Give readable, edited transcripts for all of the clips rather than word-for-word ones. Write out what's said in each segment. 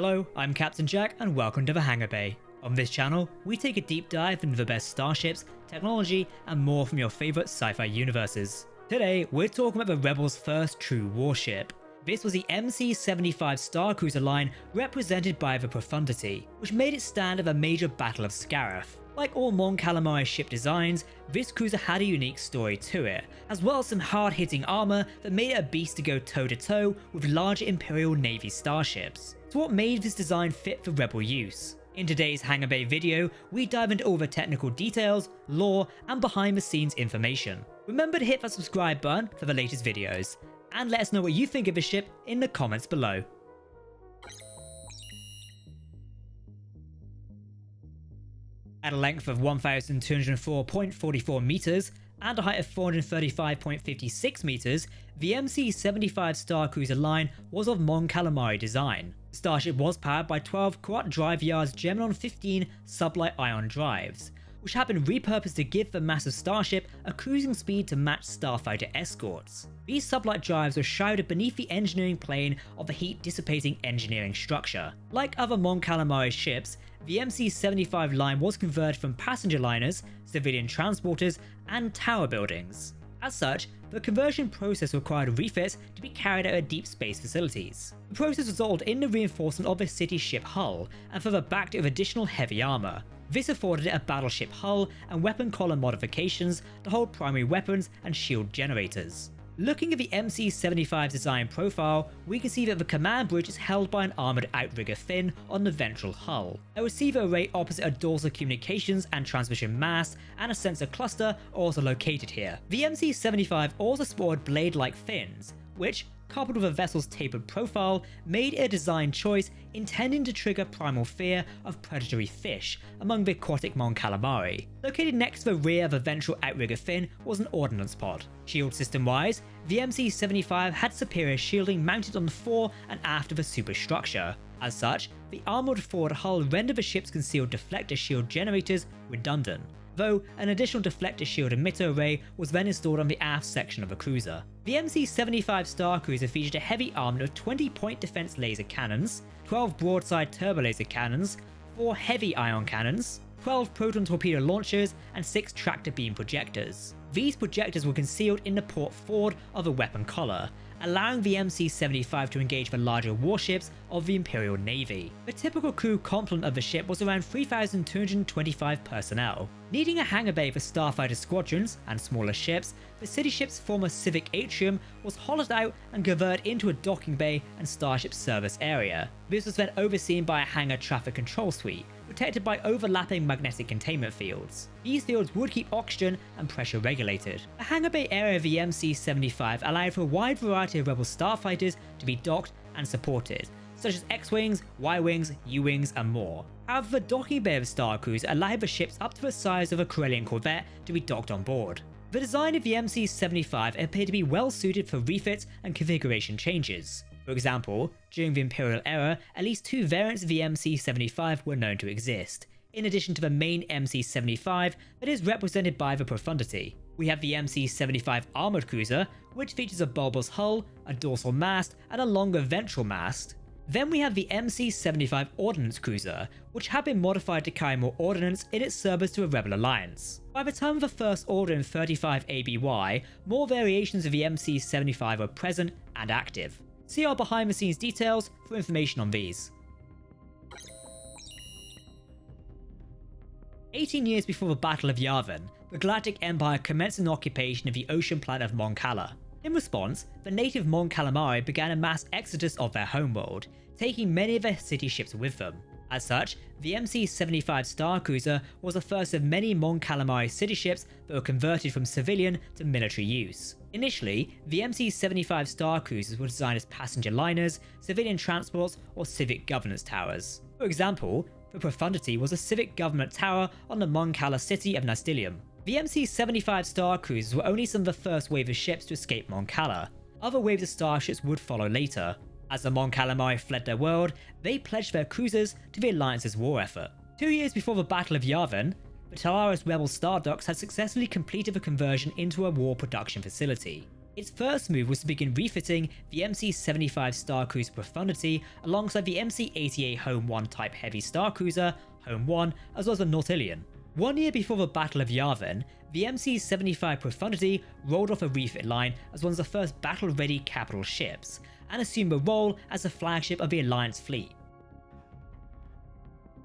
Hello, I'm Captain Jack and welcome to the Hangar Bay. On this channel, we take a deep dive into the best starships, technology, and more from your favourite sci-fi universes. Today, we're talking about the Rebels' first true warship. This was the MC75 Star Cruiser line represented by the Profundity, which made it stand at the major Battle of Scarif. Like all Mon Calamari ship designs, this cruiser had a unique story to it, as well as some hard-hitting armour that made it a beast to go toe-to-toe with larger Imperial Navy Starships. So what made this design fit for Rebel use? In today's Hangar Bay video, we dive into all the technical details, lore, and behind-the-scenes information. Remember to hit that subscribe button for the latest videos, and let us know what you think of the ship in the comments below. At a length of 1,204.44 meters and a height of 435.56 meters, the MC75 Star Cruiser line was of Mon Calamari design. The starship was powered by 12 Quat Drive Yards Gemini 15 sublight ion drives, which had been repurposed to give the massive starship a cruising speed to match starfighter escorts. These sublight drives were shrouded beneath the engineering plane of the heat-dissipating engineering structure. Like other Mon Calamari ships, the MC75 line was converted from passenger liners, civilian transporters, and tower buildings. As such, the conversion process required refits to be carried out at deep space facilities. The process resulted in the reinforcement of the city ship hull and further backed it with additional heavy armour. This afforded it a battleship hull and weapon column modifications to hold primary weapons and shield generators. Looking at the MC75's design profile, we can see that the command bridge is held by an armoured outrigger fin on the ventral hull. A receiver array opposite a dorsal communications and transmission mast and a sensor cluster are also located here. The MC75 also sported blade-like fins, which, coupled with a vessel's tapered profile, made it a design choice intending to trigger primal fear of predatory fish among the aquatic Mon Calamari. Located next to the rear of the ventral outrigger fin was an ordnance pod. Shield system wise, the MC75 had superior shielding mounted on the fore and aft of the superstructure. As such, the armoured forward hull rendered the ship's concealed deflector shield generators redundant, though an additional deflector shield emitter array was then installed on the aft section of the cruiser. The MC75 Star Cruiser featured a heavy armament of 20 point defense laser cannons, 12 broadside turbo laser cannons, 4 heavy ion cannons, 12 proton torpedo launchers, and 6 tractor beam projectors. These projectors were concealed in the port forward of the weapon collar, allowing the MC75 to engage the larger warships of the Imperial Navy. The typical crew complement of the ship was around 3,225 personnel. Needing a hangar bay for starfighter squadrons and smaller ships, the city ship's former civic atrium was hollowed out and converted into a docking bay and starship service area. This was then overseen by a hangar traffic control suite, protected by overlapping magnetic containment fields. These fields would keep oxygen and pressure regulated. The hangar bay area of the MC75 allowed for a wide variety of Rebel starfighters to be docked and supported, such as X-Wings, Y-Wings, U-Wings, and more. However, the docking bay of the Star Cruiser allowed the ships up to the size of a Corellian corvette to be docked on board. The design of the MC75 appeared to be well suited for refits and configuration changes. For example, during the Imperial era, at least 2 variants of the MC75 were known to exist, in addition to the main MC75 that is represented by the Profundity. We have the MC75 Armoured Cruiser, which features a bulbous hull, a dorsal mast, and a longer ventral mast. Then we have the MC75 Ordnance Cruiser, which had been modified to carry more ordnance in its service to a Rebel alliance. By the time of the First Order in 35 ABY, more variations of the MC75 were present and active. See our behind the scenes details for information on these. 18 years before the Battle of Yavin, the Galactic Empire commenced an occupation of the ocean planet of Mon Cala. In response, the native Mon Calamari began a mass exodus of their homeworld, taking many of their city ships with them. As such, the MC75 Star Cruiser was the first of many Mon Calamari city ships that were converted from civilian to military use. Initially, the MC75 Star Cruisers were designed as passenger liners, civilian transports, or civic governance towers. For example, the Profundity was a civic government tower on the Mon Cala city of Nastilium. The MC75 Star Cruisers were only some of the first wave of ships to escape Mon Cala. Other waves of starships would follow later. As the Mon Calamari fled their world, they pledged their cruisers to the Alliance's war effort. 2 years before the Battle of Yavin, the Talara's Rebel Star Docks had successfully completed the conversion into a war production facility. Its first move was to begin refitting the MC75 Star Cruiser Profundity alongside the MC88 Home 1 type heavy Star Cruiser, Home 1, as well as the Nautilion. 1 year before the Battle of Yavin, the MC75 Profundity rolled off a refit line as one of the first battle-ready capital ships, and assumed a role as the flagship of the Alliance fleet.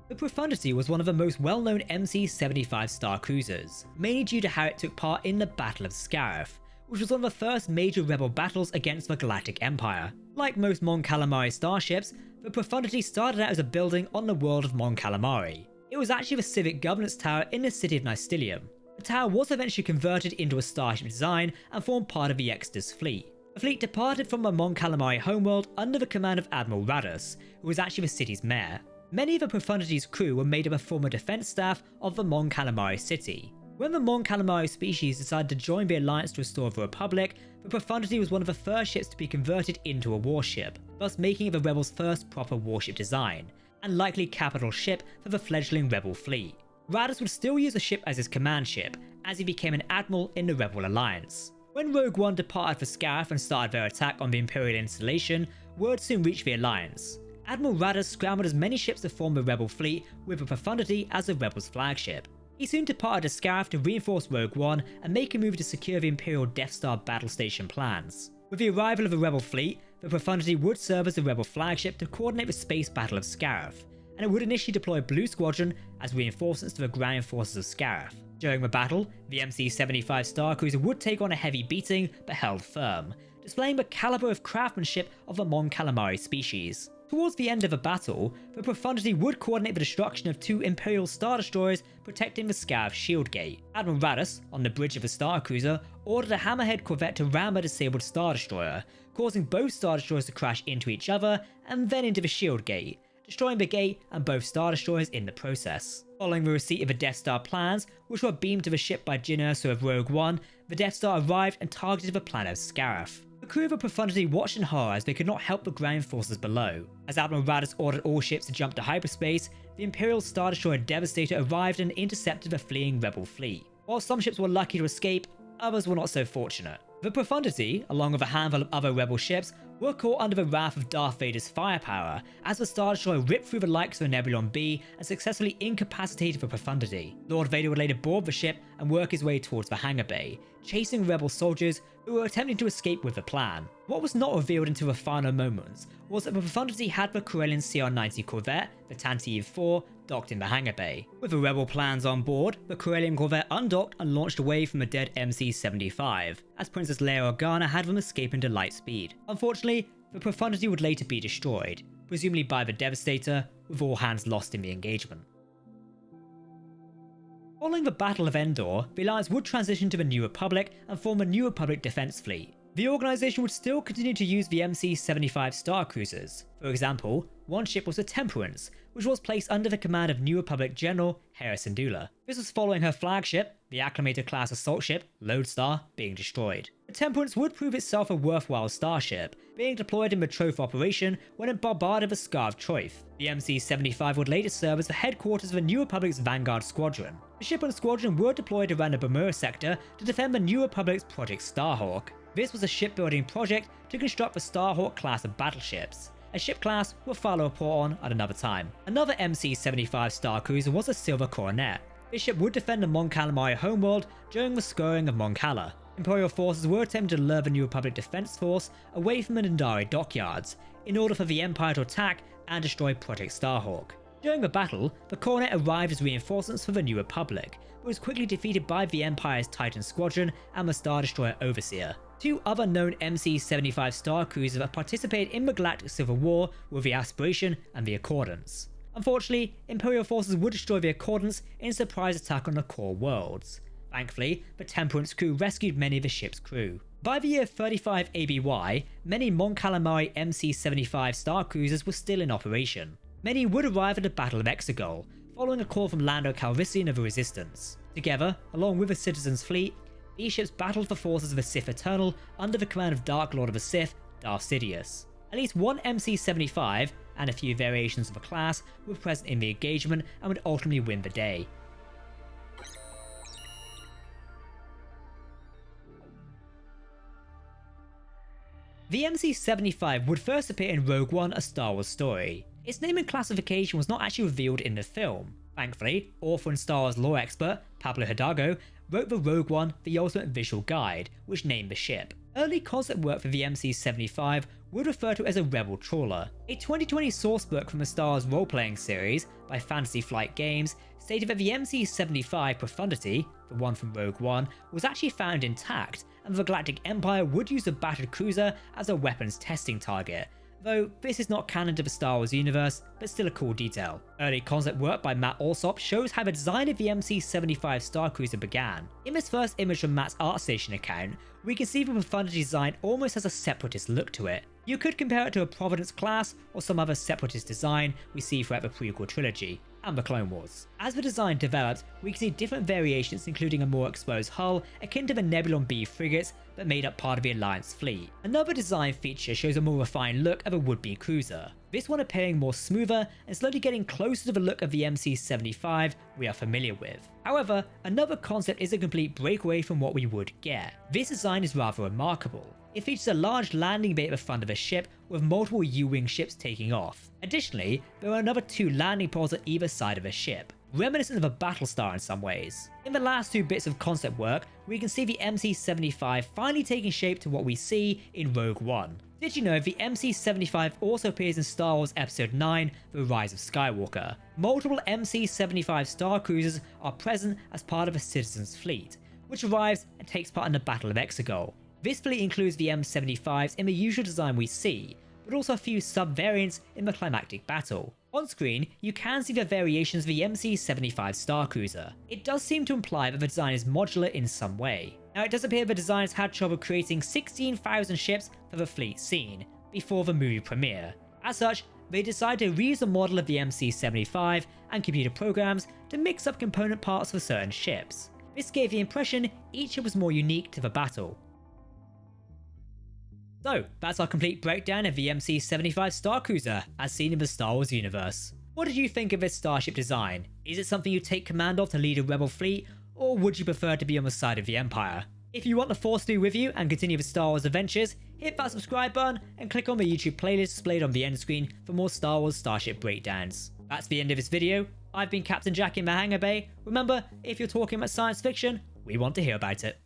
The Profundity was one of the most well-known MC75 Star Cruisers, mainly due to how it took part in the Battle of Scarif, which was one of the first major rebel battles against the Galactic Empire. Like most Mon Calamari starships, the Profundity started out as a building on the world of Mon Calamari. It was actually the civic governance tower in the city of Nystilium. The tower was eventually converted into a starship design and formed part of the Exodus fleet. The fleet departed from the Mon Calamari homeworld under the command of Admiral Radus, who was actually the city's mayor. Many of the Profundity's crew were made up of former defense staff of the Mon Calamari city. When the Mon Calamari species decided to join the Alliance to restore the Republic, the Profundity was one of the first ships to be converted into a warship, thus making it the Rebels' first proper warship design, and likely capital ship for the fledgling Rebel fleet. Radus would still use the ship as his command ship, as he became an admiral in the Rebel Alliance. When Rogue One departed for Scarif and started their attack on the Imperial installation, word soon reached the Alliance. Admiral Radus scrambled as many ships to form the Rebel fleet, with the Profundity as the Rebels' flagship. He soon departed to Scarif to reinforce Rogue One and make a move to secure the Imperial Death Star battle station plans. With the arrival of the Rebel fleet, the Profundity would serve as the Rebel flagship to coordinate the space battle of Scarif, and it would initially deploy Blue Squadron as reinforcements to the ground forces of Scarif. During the battle, the MC-75 Star Cruiser would take on a heavy beating but held firm, displaying the caliber of craftsmanship of the Mon Calamari species. Towards the end of the battle, the Profundity would coordinate the destruction of 2 Imperial Star Destroyers protecting the Scarif shield gate. Admiral Radus, on the bridge of the Star Cruiser, ordered a Hammerhead corvette to ram a disabled Star Destroyer, causing both Star Destroyers to crash into each other and then into the shield gate, destroying the gate and both Star Destroyers in the process. Following the receipt of the Death Star plans, which were beamed to the ship by Jyn Erso of Rogue One, the Death Star arrived and targeted the planet of Scarif. The crew of the Profundity watched in horror as they could not help the ground forces below. As Admiral Radus ordered all ships to jump to hyperspace, the Imperial Star Destroyer Devastator arrived and intercepted the fleeing Rebel fleet. While some ships were lucky to escape, others were not so fortunate. The Profundity, along with a handful of other Rebel ships, were caught under the wrath of Darth Vader's firepower as the Star Destroyer ripped through the likes of the Nebulon B and successfully incapacitated the Profundity. Lord Vader would later board the ship and work his way towards the Hangar Bay, chasing Rebel soldiers who were attempting to escape with the plan. What was not revealed until the final moments was that the Profundity had the Corellian CR-90 corvette, the Tantive 4, docked in the Hangar Bay. With the Rebel plans on board, the Corellian corvette undocked and launched away from the dead MC-75, as Princess Leia Organa had them escape into light speed. Unfortunately, the Profundity would later be destroyed, presumably by the Devastator, with all hands lost in the engagement. Following the Battle of Endor, the Alliance would transition to the New Republic and form a New Republic defense fleet. The organisation would still continue to use the MC-75 Star Cruisers. For example, one ship was the Temperance, which was placed under the command of New Republic General Hera Syndulla. This was following her flagship, the acclamated class assault ship Lodestar, being destroyed. The Temperance would prove itself a worthwhile starship, being deployed in the Troph operation when it bombarded the Scar of Troith. The MC-75 would later serve as the headquarters of the New Republic's Vanguard Squadron. The ship and squadron were deployed around the Bermuda sector to defend the New Republic's Project Starhawk. This was a shipbuilding project to construct the Starhawk class of battleships. A ship class we'll file a report on at another time. Another MC-75 Star Cruiser was a Silver Coronet. This ship would defend the Mon Calamari homeworld during the scouring of Mon Cala. Imperial forces were attempting to lure the New Republic Defense Force away from the Nandari dockyards, in order for the Empire to attack and destroy Project Starhawk. During the battle, the Coronet arrived as reinforcements for the New Republic, but was quickly defeated by the Empire's Titan Squadron and the Star Destroyer Overseer. 2 other known MC-75 Star Cruisers that participated in the Galactic Civil War were the Aspiration and the Accordance. Unfortunately, Imperial forces would destroy the Accordance in a surprise attack on the core worlds. Thankfully, the Temperance crew rescued many of the ship's crew. By the year 35 ABY, many Mon Calamari MC-75 Star Cruisers were still in operation. Many would arrive at the Battle of Exegol, following a call from Lando Calrissian of the Resistance. Together, along with the Citizens' fleet, these ships battled the forces of the Sith Eternal under the command of Dark Lord of the Sith, Darth Sidious. At least one MC-75, and a few variations of the class, were present in the engagement and would ultimately win the day. The MC75 would first appear in Rogue One: A Star Wars Story. Its name and classification was not actually revealed in the film. Thankfully, author and Star Wars lore expert Pablo Hidalgo wrote the Rogue One: The Ultimate Visual Guide, which named the ship. Early concept work for the MC75 would refer to it as a rebel trawler. A 2020 sourcebook from the Star Wars role-playing series by Fantasy Flight Games stated that the MC75 Profundity, the one from Rogue One, was actually found intact, and the Galactic Empire would use the battered cruiser as a weapons testing target, though this is not canon to the Star Wars universe, but still a cool detail. Early concept work by Matt Alsop shows how the design of the MC75 Star Cruiser began. In this first image from Matt's ArtStation account, we can see the Profundity design almost has a separatist look to it. You could compare it to a Providence class or some other separatist design we see throughout the prequel trilogy and the Clone Wars. As the design developed, we can see different variations, including a more exposed hull akin to the Nebulon B frigates that made up part of the Alliance fleet. Another design feature shows a more refined look of a would-be cruiser, this one appearing more smoother and slowly getting closer to the look of the MC75 we are familiar with. However, another concept is a complete breakaway from what we would get. This design is rather remarkable. It features a large landing bay at the front of the ship with multiple U-wing ships taking off. Additionally, there are another 2 landing pods at either side of the ship, reminiscent of a battle star in some ways. In the last 2 bits of concept work, we can see the MC75 finally taking shape to what we see in Rogue One. Did you know the MC75 also appears in Star Wars Episode 9, The Rise of Skywalker? Multiple MC75 Star Cruisers are present as part of a citizen's fleet, which arrives and takes part in the Battle of Exegol. This fleet includes the M75s in the usual design we see, but also a few sub-variants in the climactic battle. On screen, you can see the variations of the MC75 Star Cruiser. It does seem to imply that the design is modular in some way. Now, it does appear the designers had trouble creating 16,000 ships for the fleet scene before the movie premiere. As such, they decided to reuse the model of the MC75 and computer programs to mix up component parts for certain ships. This gave the impression each ship was more unique to the battle. So, that's our complete breakdown of the MC75 Star Cruiser as seen in the Star Wars universe. What did you think of this starship design? Is it something you'd take command of to lead a rebel fleet, or would you prefer to be on the side of the Empire? If you want the Force to be with you and continue the Star Wars adventures, hit that subscribe button and click on the YouTube playlist displayed on the end screen for more Star Wars starship breakdowns. That's the end of this video. I've been Captain Jack in the Hangar Bay. Remember, if you're talking about science fiction, we want to hear about it.